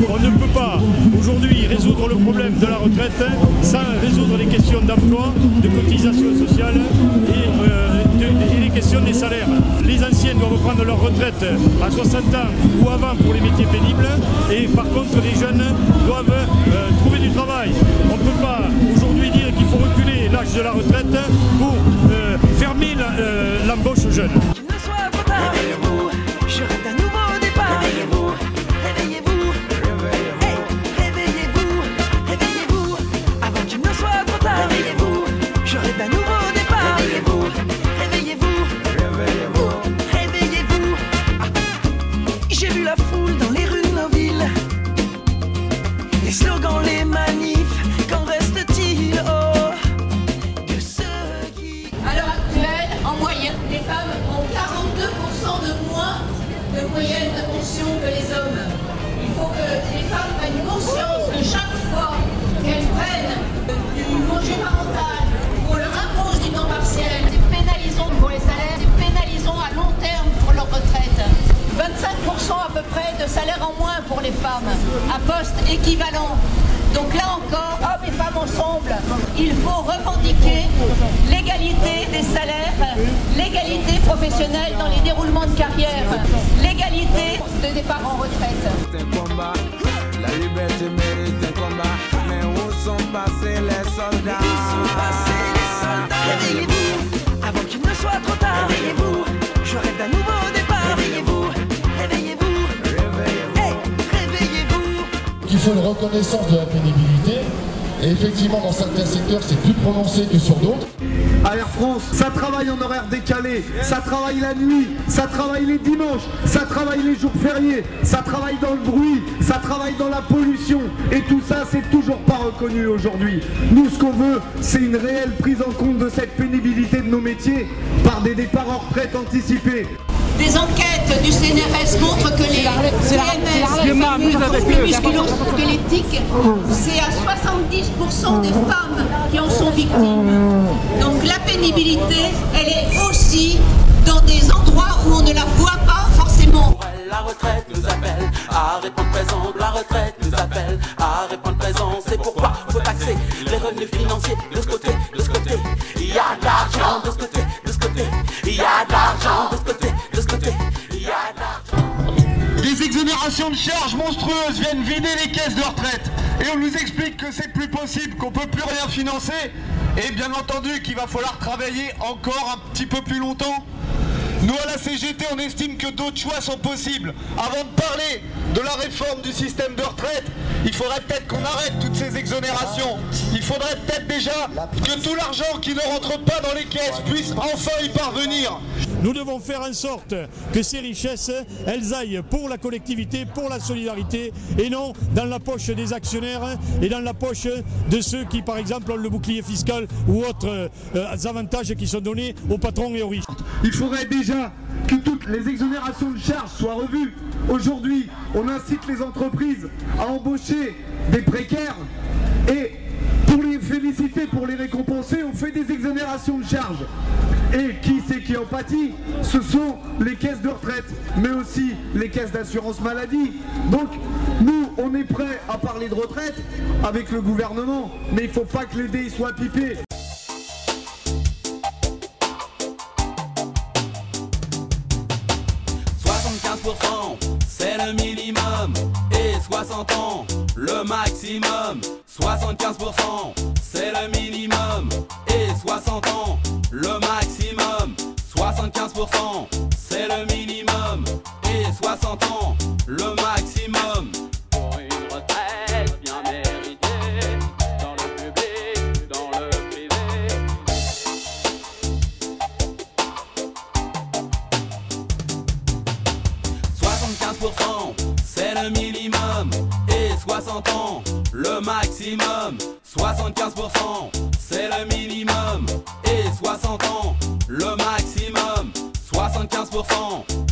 On ne peut pas aujourd'hui résoudre le problème de la retraite sans résoudre les questions d'emploi, de cotisation sociale et les questions des salaires. Les anciens doivent prendre leur retraite à 60 ans ou avant pour les métiers pénibles et par contre les jeunes doivent trouver du travail. On ne peut pas aujourd'hui dire qu'il faut reculer l'âge de la retraite pour fermer l'embauche aux jeunes. Réveillez-vous, je rêve d'un nouveau départ. Réveillez-vous, réveillez-vous, hey, réveillez-vous, réveillez-vous, avant qu'il ne soit trop tard. Réveillez-vous, je rêve d'un nouveau départ. Réveillez-vous, réveillez-vous, réveillez-vous, réveillez-vous. J'ai vu la foule dans les rues de nos villes, les slogans, les manifs, qu'en reste-t-il de ceux qui... À l'heure actuelle, en moyenne, les femmes ont 42% de moins de moyenne de pension que les hommes. Il faut que les femmes prennent conscience que chaque fois qu'elles prennent du congé parental ou on leur impose du temps partiel, c'est pénalisant pour les salaires, c'est pénalisant à long terme pour leur retraite. 25% à peu près de salaire en moins pour les femmes, à poste équivalent. Donc là encore, hommes et femmes ensemble, il faut revendiquer l'égalité des salaires, l'égalité professionnelle dans les déroulements de carrière, l'égalité de départ en retraite. La liberté mérite un combat, mais où sont passés les soldats? Réveillez-vous, avant qu'il ne soit trop tard. Réveillez-vous, je rêve d'un nouveau départ. Réveillez-vous, réveillez-vous, réveillez-vous, hey, réveillez-vous. Il faut une reconnaissance de la pénibilité. Et effectivement, dans certains secteurs, c'est plus prononcé que sur d'autres. À Air France, ça travaille en horaire décalé, ça travaille la nuit, ça travaille les dimanches, ça travaille les jours fériés, ça travaille dans le bruit, ça travaille dans la pollution. Et tout ça, c'est toujours pas reconnu aujourd'hui. Nous, ce qu'on veut, c'est une réelle prise en compte de cette pénibilité de nos métiers par des départs en retraite anticipés. Des enquêtes du CNRS montrent que les TMS, les troubles musculo-squelettiques, c'est à 70% des femmes qui en sont victimes. Donc la pénibilité, elle est aussi dans des endroits où on ne la voit pas forcément. La retraite nous appelle à répondre présent. La retraite nous appelle à répondre présent. C'est pourquoi faut taxer les revenus financiers de ce côté, de ce côté. Il y a de l'argent de ce côté, de ce côté. Il y a de l'argent de ce côté, de ce côté. Il y a de l'argent. Des exonérations de charges monstrueuses viennent vider les caisses de retraite. Et on nous explique que c'est plus possible, qu'on peut plus rien financer. Et bien entendu qu'il va falloir travailler encore un petit peu plus longtemps. Nous à la CGT, on estime que d'autres choix sont possibles. Avant de parler de la réforme du système de retraite, il faudrait peut-être qu'on arrête toutes ces exonérations. Il faudrait peut-être déjà que tout l'argent qui ne rentre pas dans les caisses puisse enfin y parvenir. Nous devons faire en sorte que ces richesses, elles aillent pour la collectivité, pour la solidarité, et non dans la poche des actionnaires et dans la poche de ceux qui, par exemple, ont le bouclier fiscal ou autres avantages qui sont donnés aux patrons et aux riches. Il faudrait déjà que toutes les exonérations de charges soient revues. Aujourd'hui, on incite les entreprises à embaucher des précaires et pour les féliciter, pour les récompenser, on fait des exonérations de charges. Et qui c'est qui en pâtit? Ce sont les caisses de retraite, mais aussi les caisses d'assurance maladie. Donc, nous, on est prêts à parler de retraite avec le gouvernement, mais il ne faut pas que les dés soient pipés. C'est le minimum et 60 ans, le maximum. 75%, c'est le minimum et 60 ans, le maximum. 75%, c'est le minimum et 60 ans, le maximum. Pour une retraite bien méritée, dans le public, dans le privé. 75%, c'est le minimum et 60 ans, le maximum. 75%, c'est le minimum et 60 ans, le maximum. 75%.